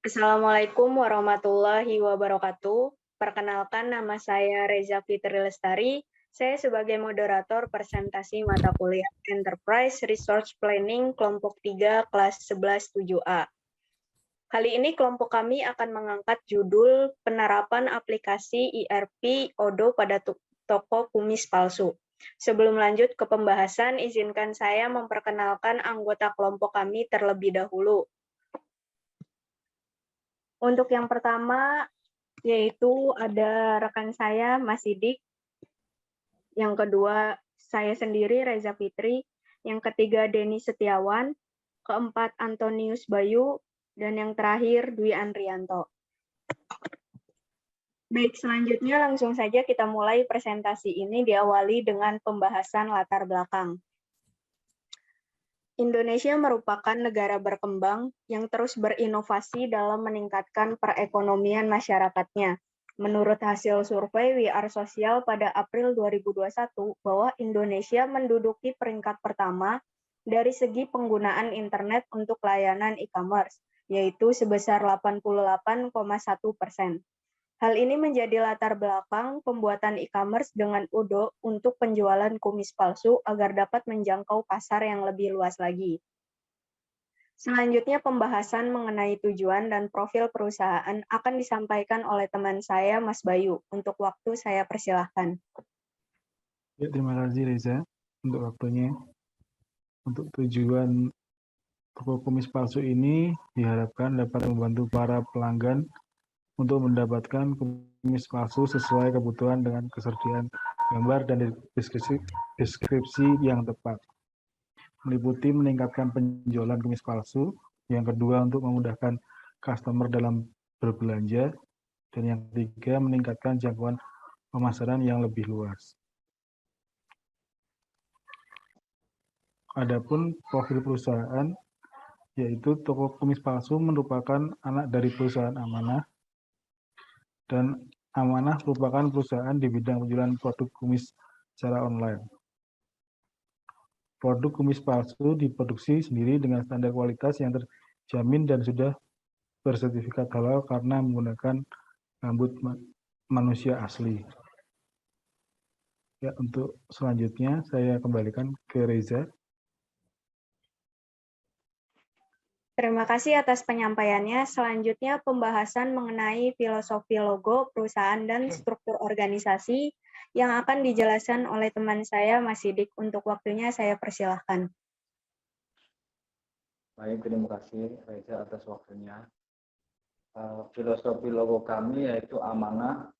Assalamualaikum warahmatullahi wabarakatuh. Perkenalkan, nama saya Reza Fitri Lestari. Saya sebagai moderator presentasi mata kuliah Enterprise Resource Planning kelompok 3 kelas 11 7A. Kali ini kelompok kami akan mengangkat judul Penerapan Aplikasi ERP Odoo pada Toko Kumis Palsu. Sebelum lanjut ke pembahasan, izinkan saya memperkenalkan anggota kelompok kami terlebih dahulu. Untuk yang pertama, yaitu ada rekan saya, Mas Sidik. Yang kedua, saya sendiri, Reza Fitri. Yang ketiga, Denny Setiawan. Keempat, Antonius Bayu. Dan yang terakhir, Dwi Andrianto. Baik, selanjutnya langsung saja kita mulai presentasi ini diawali dengan pembahasan latar belakang. Indonesia merupakan negara berkembang yang terus berinovasi dalam meningkatkan perekonomian masyarakatnya. Menurut hasil survei We Are Social pada April 2021, bahwa Indonesia menduduki peringkat pertama dari segi penggunaan internet untuk layanan e-commerce, yaitu sebesar 88,1%. Hal ini menjadi latar belakang pembuatan e-commerce dengan Odoo untuk penjualan kumis palsu agar dapat menjangkau pasar yang lebih luas lagi. Selanjutnya pembahasan mengenai tujuan dan profil perusahaan akan disampaikan oleh teman saya, Mas Bayu. Untuk waktu saya persilahkan. Ya, terima kasih Reza untuk waktunya. Untuk tujuan toko kumis palsu ini diharapkan dapat membantu para pelanggan untuk mendapatkan kumis palsu sesuai kebutuhan dengan kesediaan gambar dan deskripsi yang tepat. Meliputi meningkatkan penjualan kumis palsu, yang kedua untuk memudahkan customer dalam berbelanja, dan yang ketiga meningkatkan jangkauan pemasaran yang lebih luas. Adapun profil perusahaan, yaitu toko kumis palsu merupakan anak dari perusahaan Amanah, dan Amanah merupakan perusahaan di bidang penjualan produk kumis secara online. Produk kumis palsu diproduksi sendiri dengan standar kualitas yang terjamin dan sudah bersertifikat halal karena menggunakan rambut manusia asli. Ya, untuk selanjutnya saya kembalikan ke Reza. Terima kasih atas penyampaiannya. Selanjutnya pembahasan mengenai filosofi logo, perusahaan, dan struktur organisasi yang akan dijelaskan oleh teman saya, Mas Sidik. Untuk waktunya saya persilahkan. Baik, terima kasih Reza atas waktunya. Filosofi logo kami yaitu amanah,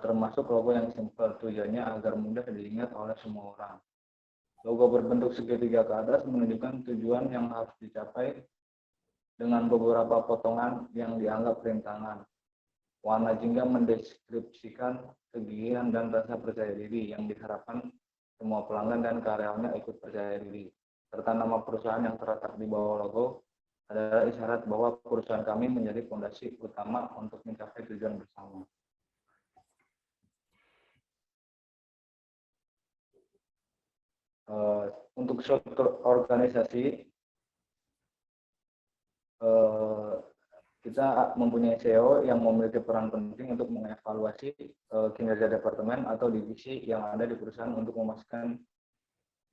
termasuk logo yang simpel, tujuannya agar mudah diingat oleh semua orang. Logo berbentuk segitiga ke atas menunjukkan tujuan yang harus dicapai dengan beberapa potongan yang dianggap rintangan. Warna jingga mendeskripsikan kegigihan dan rasa percaya diri yang diharapkan semua pelanggan dan karyawannya ikut percaya diri. Serta nama perusahaan yang terletak di bawah logo adalah isyarat bahwa perusahaan kami menjadi fondasi utama untuk mencapai tujuan bersama. Untuk struktur organisasi, kita mempunyai CEO yang memiliki peran penting untuk mengevaluasi kinerja departemen atau divisi yang ada di perusahaan untuk memastikan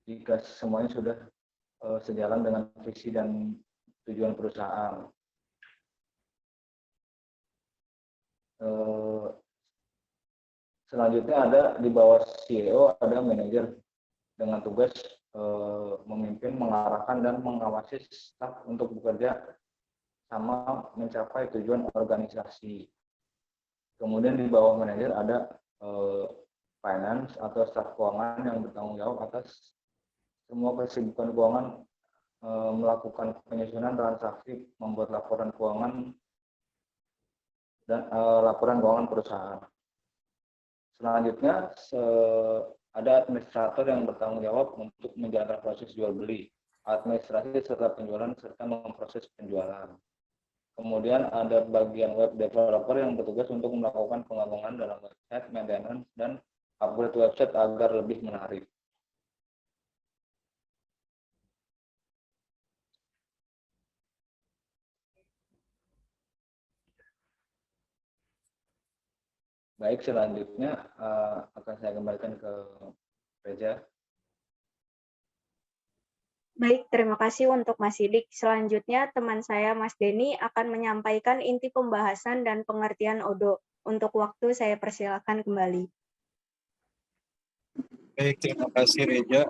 jika semuanya sudah sejalan dengan visi dan tujuan perusahaan. Selanjutnya ada di bawah CEO ada manajer dengan tugas memimpin, mengarahkan, dan mengawasi staf untuk bekerja sama mencapai tujuan organisasi. Kemudian di bawah manajer ada finance atau staf keuangan yang bertanggung jawab atas semua kesibukan keuangan, melakukan penyusunan transaksi, membuat laporan keuangan dan laporan keuangan perusahaan. Selanjutnya ada administrator yang bertanggung jawab untuk menjalankan proses jual beli, administrasi serta penjualan serta memproses penjualan. Kemudian ada bagian web developer yang bertugas untuk melakukan pengembangan dalam website, maintenance, dan upgrade website agar lebih menarik. Baik, selanjutnya akan saya kembalikan ke Reza. Baik, terima kasih untuk Mas Sidik. Selanjutnya, teman saya Mas Denny akan menyampaikan inti pembahasan dan pengertian ODO. Untuk waktu, saya persilakan kembali. Baik, terima kasih Reza.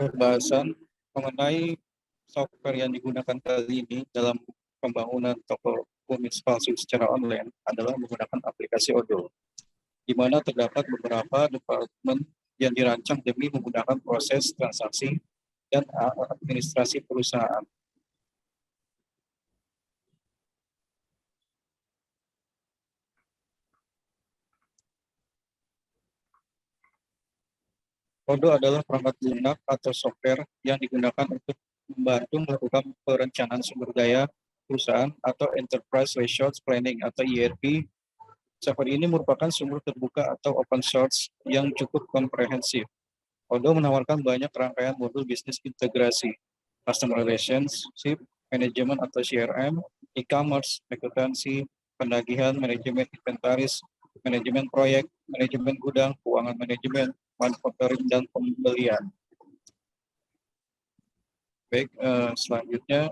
Pembahasan mengenai software yang digunakan kali ini dalam pembangunan toko kumis palsu secara online adalah menggunakan aplikasi Odoo, di mana terdapat beberapa departemen yang dirancang demi menggunakan proses transaksi dan administrasi perusahaan. Odoo adalah perangkat lunak atau software yang digunakan untuk membantu melakukan perencanaan sumber daya perusahaan atau Enterprise Resource Planning atau ERP. Software ini merupakan sumber terbuka atau open source yang cukup komprehensif. Odoo menawarkan banyak rangkaian modul bisnis integrasi, customer relationship, manajemen atau CRM, e-commerce, akuntansi, penagihan, manajemen inventaris, manajemen proyek, manajemen gudang, keuangan manajemen, manufacturing, dan pembelian. Baik, selanjutnya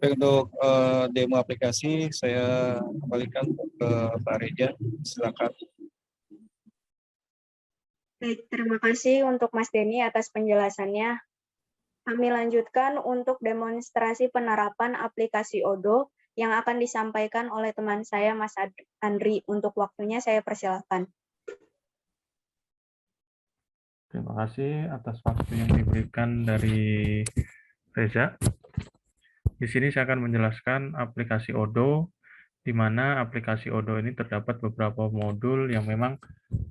untuk demo aplikasi saya kembalikan ke Pak Reza. Silakan. Baik, terima kasih untuk Mas Denny atas penjelasannya. Kami lanjutkan untuk demonstrasi penerapan aplikasi Odoo yang akan disampaikan oleh teman saya Mas Andri. Untuk waktunya saya persilakan. Terima kasih atas waktu yang diberikan dari Reza. Di sini saya akan menjelaskan aplikasi Odoo, di mana aplikasi Odoo ini terdapat beberapa modul yang memang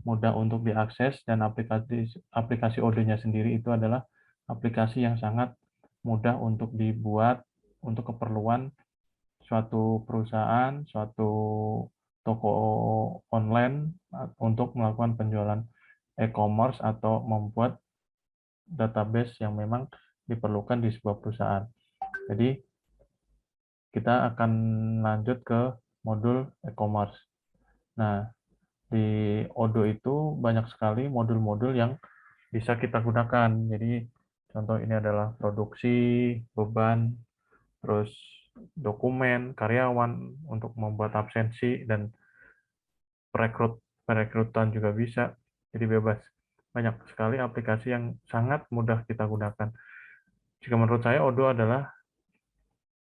mudah untuk diakses, dan aplikasi Odoo-nya sendiri itu adalah aplikasi yang sangat mudah untuk dibuat untuk keperluan suatu perusahaan, suatu toko online untuk melakukan penjualan e-commerce atau membuat database yang memang diperlukan di sebuah perusahaan. Jadi kita akan lanjut ke modul e-commerce. Nah, di Odoo itu banyak sekali modul-modul yang bisa kita gunakan. Jadi contoh ini adalah produksi, beban, terus dokumen, karyawan untuk membuat absensi, dan perekrutan juga bisa. Jadi bebas. Banyak sekali aplikasi yang sangat mudah kita gunakan. Jika menurut saya Odoo adalah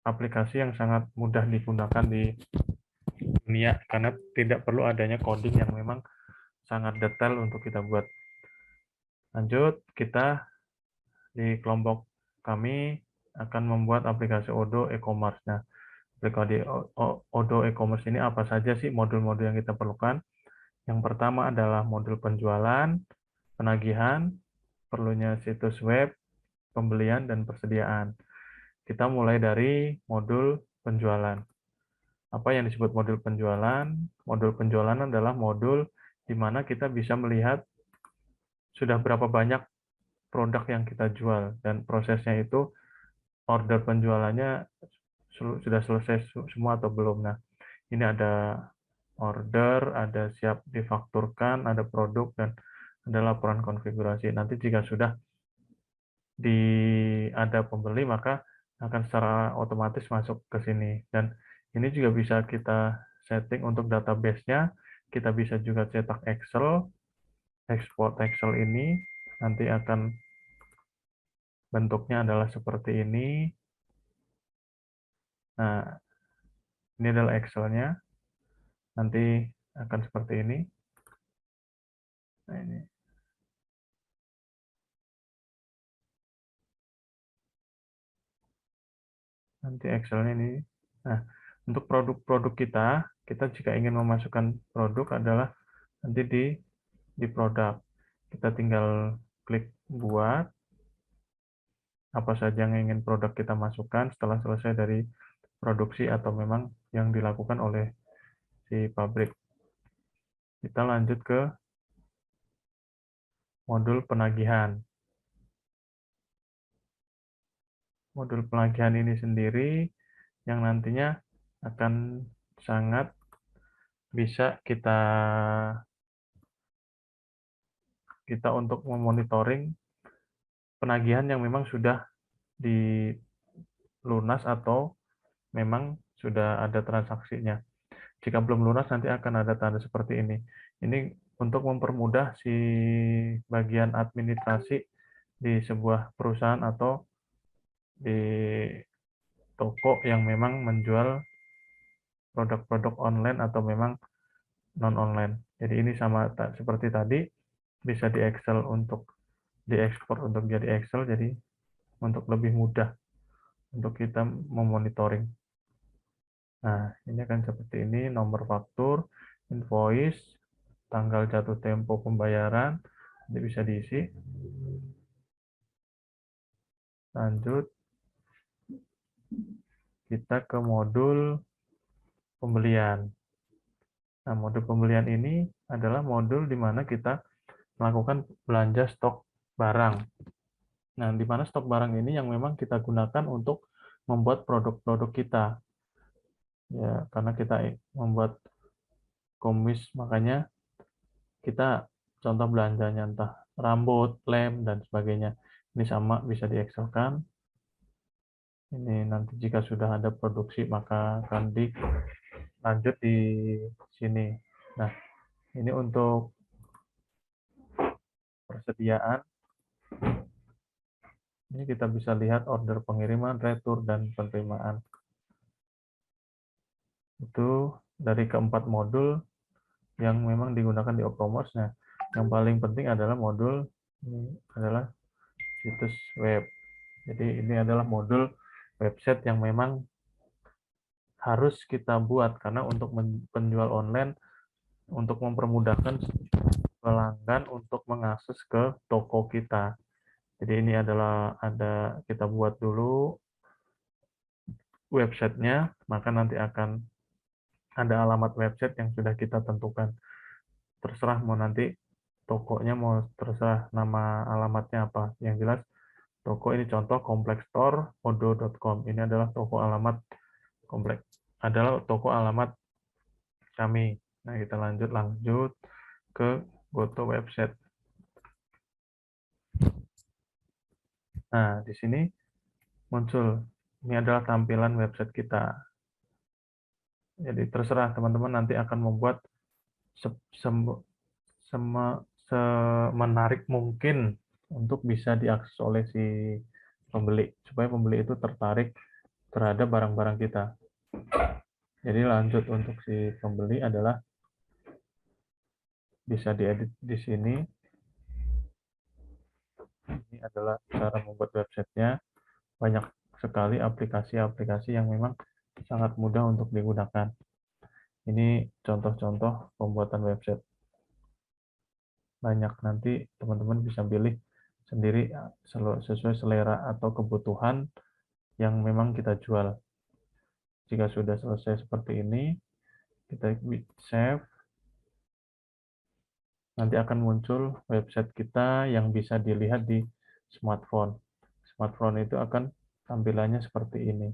aplikasi yang sangat mudah digunakan di dunia karena tidak perlu adanya coding yang memang sangat detail untuk kita buat. Lanjut, kita di kelompok kami akan membuat aplikasi Odoo e-commerce. Nah, aplikasi Odoo e-commerce ini apa saja sih modul-modul yang kita perlukan? Yang pertama adalah modul penjualan, penagihan, perlunya situs web, pembelian, dan persediaan. Kita mulai dari modul penjualan. Apa yang disebut modul penjualan? Modul penjualan adalah modul di mana kita bisa melihat sudah berapa banyak produk yang kita jual, dan prosesnya itu order penjualannya sudah selesai semua atau belum. Nah, ini ada order, ada siap difakturkan, ada produk, dan ada laporan konfigurasi. Nanti jika sudah ada pembeli, maka akan secara otomatis masuk ke sini. Dan ini juga bisa kita setting untuk database-nya. Kita bisa juga cetak Excel, export Excel ini nanti akan bentuknya adalah seperti ini. Nah, ini adalah Excel-nya. Nanti akan seperti ini. Nah, ini. Nanti Excel-nya ini. Nah, untuk produk-produk kita jika ingin memasukkan produk adalah nanti di produk. Kita tinggal klik buat apa saja yang ingin produk kita masukkan setelah selesai dari produksi atau memang yang dilakukan oleh si pabrik. Kita lanjut ke modul penagihan. Modul penagihan ini sendiri yang nantinya akan sangat bisa kita untuk memonitoring penagihan yang memang sudah dilunas atau memang sudah ada transaksinya. Jika belum lunas nanti akan ada tanda seperti ini. Ini untuk mempermudah si bagian administrasi di sebuah perusahaan atau di toko yang memang menjual produk-produk online atau memang non-online. Jadi ini sama seperti tadi, bisa di Excel untuk diekspor untuk jadi Excel, jadi untuk lebih mudah untuk kita memonitoring. Nah, ini akan seperti ini, nomor faktur, invoice, tanggal jatuh tempo pembayaran, nanti bisa diisi. Lanjut, kita ke modul pembelian. Nah, modul pembelian ini adalah modul di mana kita melakukan belanja stok barang. Nah, di mana stok barang ini yang memang kita gunakan untuk membuat produk-produk kita. Ya, karena kita membuat kumis, makanya kita contoh belanjanya entah rambut, lem, dan sebagainya. Ini sama bisa di Excel kan. Ini nanti jika sudah ada produksi maka akan dilanjut di sini. Nah, ini untuk persediaan. Ini kita bisa lihat order pengiriman, retur, dan penerimaan. Itu dari keempat modul yang memang digunakan di e-commerce. Nah, yang paling penting adalah modul ini adalah situs web. Jadi ini adalah modul website yang memang harus kita buat karena untuk penjual online untuk mempermudahkan pelanggan untuk mengakses ke toko kita. Jadi ini adalah kita buat dulu websitenya, maka nanti akan ada alamat website yang sudah kita tentukan. Terserah mau nanti tokonya mau terserah nama alamatnya apa. Yang jelas toko ini contoh kompleks store odo.com. Ini adalah toko alamat kompleks adalah toko alamat kami. Nah, kita lanjut ke GoTo website. Nah, di sini muncul ini adalah tampilan website kita. Jadi terserah teman-teman nanti akan membuat semenarik mungkin untuk bisa diakses oleh si pembeli supaya pembeli itu tertarik terhadap barang-barang kita. Jadi lanjut untuk si pembeli adalah bisa diedit di sini. Ini adalah cara membuat websitenya. Banyak sekali aplikasi-aplikasi yang memang sangat mudah untuk digunakan. Ini contoh-contoh pembuatan website. Banyak, nanti teman-teman bisa pilih sendiri sesuai selera atau kebutuhan yang memang kita jual. Jika sudah selesai seperti ini, kita save. Nanti akan muncul website kita yang bisa dilihat di smartphone. Smartphone itu akan tampilannya seperti ini.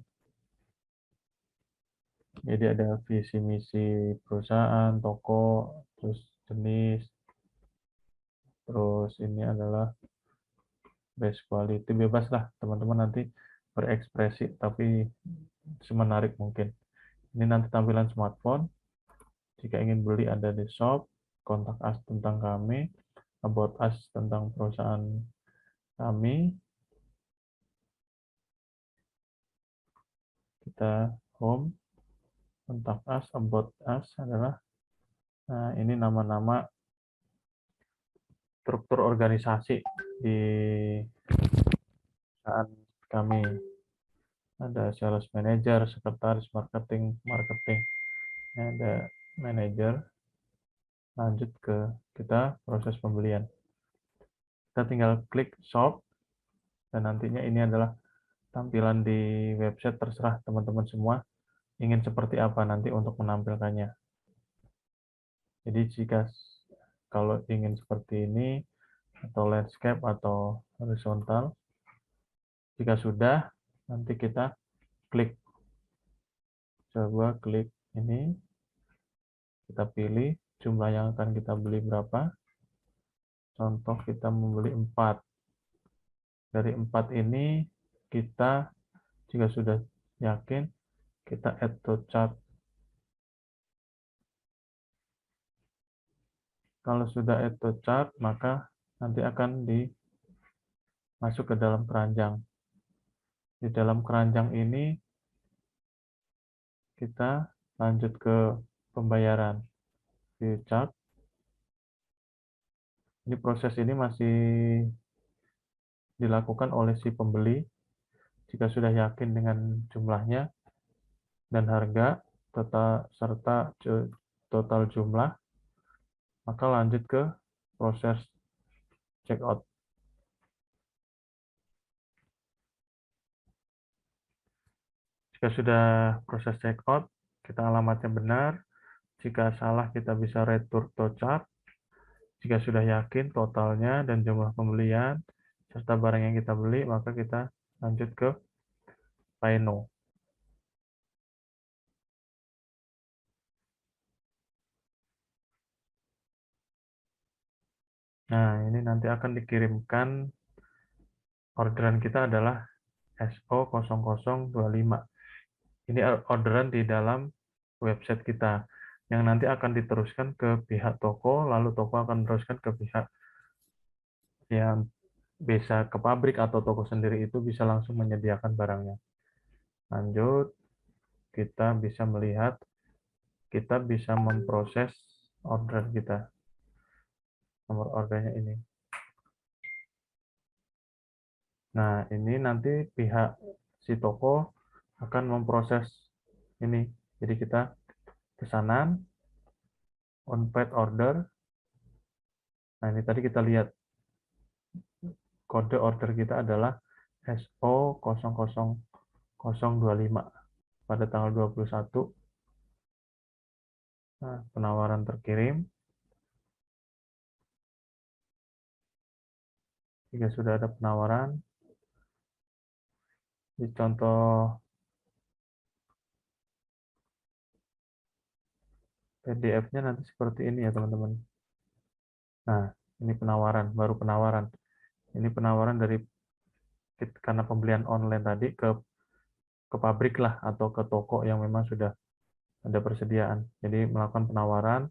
Jadi ada visi misi perusahaan, toko, terus jenis, terus ini adalah best quality. Bebas lah teman-teman nanti berekspresi, tapi semenarik mungkin. Ini nanti tampilan smartphone. Jika ingin beli ada di shop, kontak us tentang kami, about us tentang perusahaan kami. Kita home, kontak us, about us adalah ini nama-nama struktur organisasi di perusahaan kami. Ada sales manager, sekretaris marketing, ada manager. Lanjut ke kita proses pembelian. Kita tinggal klik shop dan nantinya ini adalah tampilan di website. Terserah teman-teman semua ingin seperti apa nanti untuk menampilkannya. Jadi jika kalau ingin seperti ini atau landscape atau horizontal, jika sudah nanti kita klik Coba klik ini, kita pilih jumlah yang akan kita beli berapa. Contoh kita membeli 4. Dari 4 ini kita jika sudah yakin, kita add to chart. Kalau sudah add to chart, maka nanti akan masuk ke dalam keranjang. Di dalam keranjang ini kita lanjut ke pembayaran. Di chart. Ini proses ini masih dilakukan oleh si pembeli. Jika sudah yakin dengan jumlahnya dan harga serta total jumlah, maka lanjut ke proses checkout. Jika sudah proses checkout, kita alamatnya benar. Jika salah, kita bisa return to chart. Jika sudah yakin totalnya dan jumlah pembelian serta barang yang kita beli, maka kita lanjut ke Pay Now. Nah, ini nanti akan dikirimkan orderan kita adalah SO0025. Ini orderan di dalam website kita yang nanti akan diteruskan ke pihak toko, lalu toko akan teruskan ke pihak yang bisa ke pabrik atau toko sendiri itu bisa langsung menyediakan barangnya. Lanjut, kita bisa melihat, kita bisa memproses order kita. Nomor ordernya ini. Nah, ini nanti pihak si toko akan memproses ini. Jadi kita pesanan, on-paid order. Nah, ini tadi kita lihat kode order kita adalah SO00025 pada tanggal 21. Nah, penawaran terkirim. Jika sudah ada penawaran, di contoh PDF-nya nanti seperti ini ya teman-teman. Nah, ini penawaran, baru penawaran. Ini penawaran dari karena pembelian online tadi ke pabrik lah atau ke toko yang memang sudah ada persediaan. Jadi melakukan penawaran,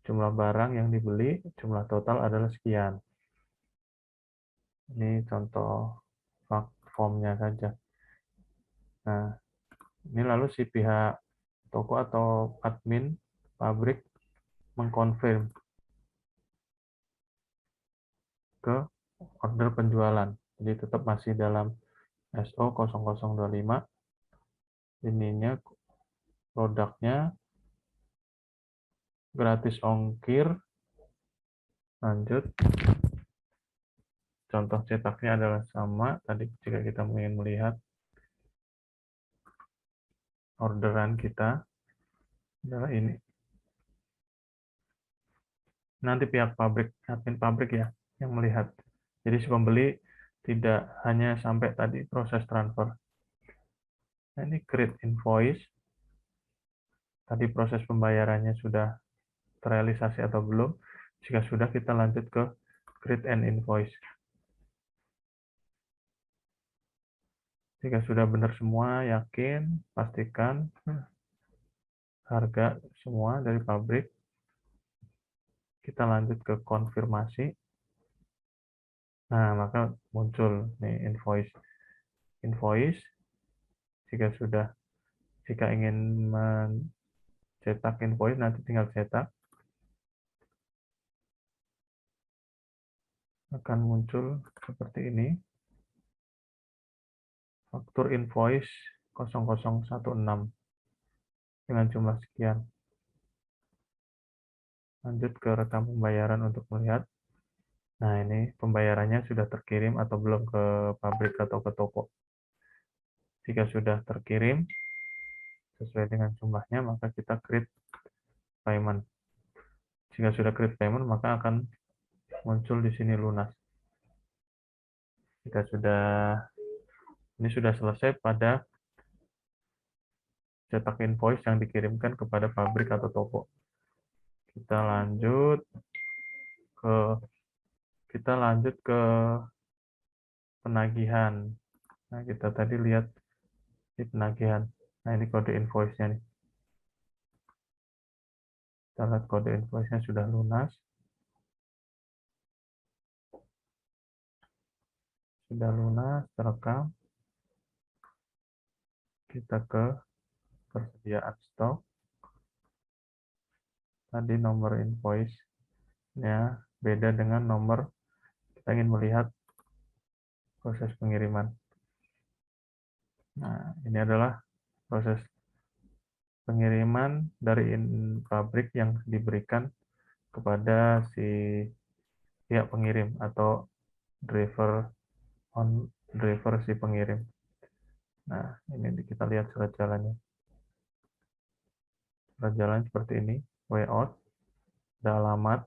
jumlah barang yang dibeli, jumlah total adalah sekian. Ini contoh formnya saja. Nah, ini lalu si pihak toko atau admin pabrik mengkonfirm ke order penjualan. Jadi tetap masih dalam SO0025. Ininya produknya gratis ongkir. Lanjut. Contoh cetaknya adalah sama. Tadi jika kita ingin melihat orderan kita adalah ini. Nanti pihak pabrik, admin pabrik ya, yang melihat. Jadi si pembeli tidak hanya sampai tadi proses transfer. Nah, ini create invoice. Tadi proses pembayarannya sudah terrealisasi atau belum. Jika sudah, kita lanjut ke create an invoice. Jika sudah benar semua, yakin, pastikan harga semua dari pabrik. Kita lanjut ke konfirmasi. Nah, maka muncul nih invoice. Invoice, jika ingin mencetak invoice, nanti tinggal cetak. Akan muncul seperti ini. Faktur invoice 0016 dengan jumlah sekian. Lanjut ke rekam pembayaran untuk melihat. Nah, ini pembayarannya sudah terkirim atau belum ke pabrik atau ke toko. Jika sudah terkirim sesuai dengan jumlahnya, maka kita create payment. Jika sudah create payment, maka akan muncul di sini lunas. Jika ini sudah selesai pada cetak invoice yang dikirimkan kepada pabrik atau toko. Kita lanjut ke penagihan. Nah, kita tadi lihat di penagihan. Nah, ini kode invoice-nya nih. Kita lihat kode invoice-nya sudah lunas. Sudah lunas, terekam. Kita ke persediaan stok. Tadi nomor invoice-nya beda dengan nomor kita ingin melihat proses pengiriman. Nah, ini adalah proses pengiriman dari pabrik yang diberikan kepada si pihak pengirim atau driver si pengirim. Nah, ini kita lihat surat jalannya. Surat jalan seperti ini, way out, ada alamat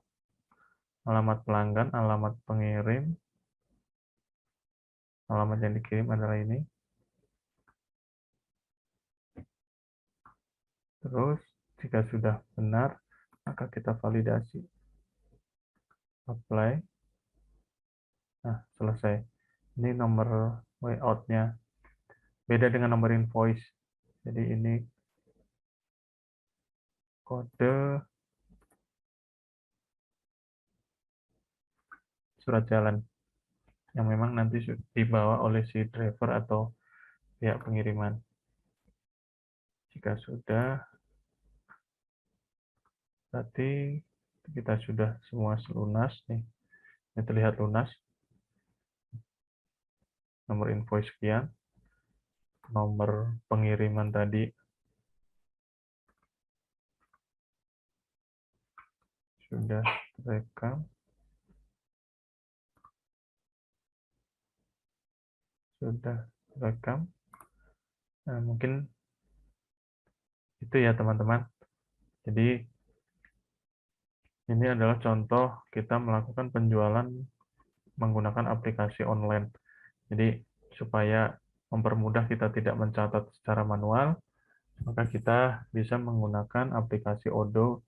pelanggan, alamat pengirim, alamat yang dikirim adalah ini. Terus, jika sudah benar, maka kita validasi. Apply. Nah, selesai. Ini nomor way out-nya. Beda dengan nomor invoice. Jadi ini kode surat jalan yang memang nanti dibawa oleh si driver atau pihak pengiriman. Jika sudah, berarti kita sudah semua lunas nih. Ini terlihat lunas. Nomor invoice sekian. Nomor pengiriman tadi sudah terekam. Sudah terekam. Nah, mungkin itu ya teman-teman. Jadi ini adalah contoh kita melakukan penjualan menggunakan aplikasi online. Jadi supaya mempermudah kita tidak mencatat secara manual, maka kita bisa menggunakan aplikasi Odoo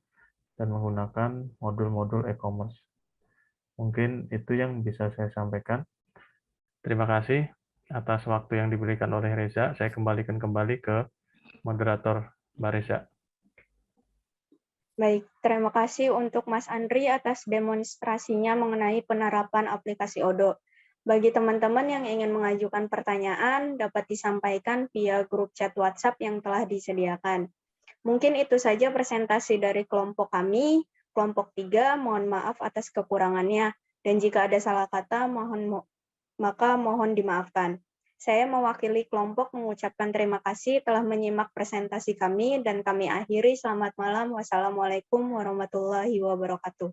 dan menggunakan modul-modul e-commerce. Mungkin itu yang bisa saya sampaikan. Terima kasih atas waktu yang diberikan oleh Reza. Saya kembalikan kembali ke moderator Mbak Reza. Baik, terima kasih untuk Mas Andri atas demonstrasinya mengenai penerapan aplikasi Odoo. Bagi teman-teman yang ingin mengajukan pertanyaan, dapat disampaikan via grup chat WhatsApp yang telah disediakan. Mungkin itu saja presentasi dari kelompok kami. Kelompok 3, mohon maaf atas kekurangannya. Dan jika ada salah kata, maka mohon dimaafkan. Saya mewakili kelompok mengucapkan terima kasih telah menyimak presentasi kami dan kami akhiri. Selamat malam. Wassalamualaikum warahmatullahi wabarakatuh.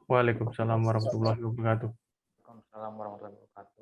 Waalaikumsalam warahmatullahi wabarakatuh. Waalaikumsalam warahmatullahi wabarakatuh.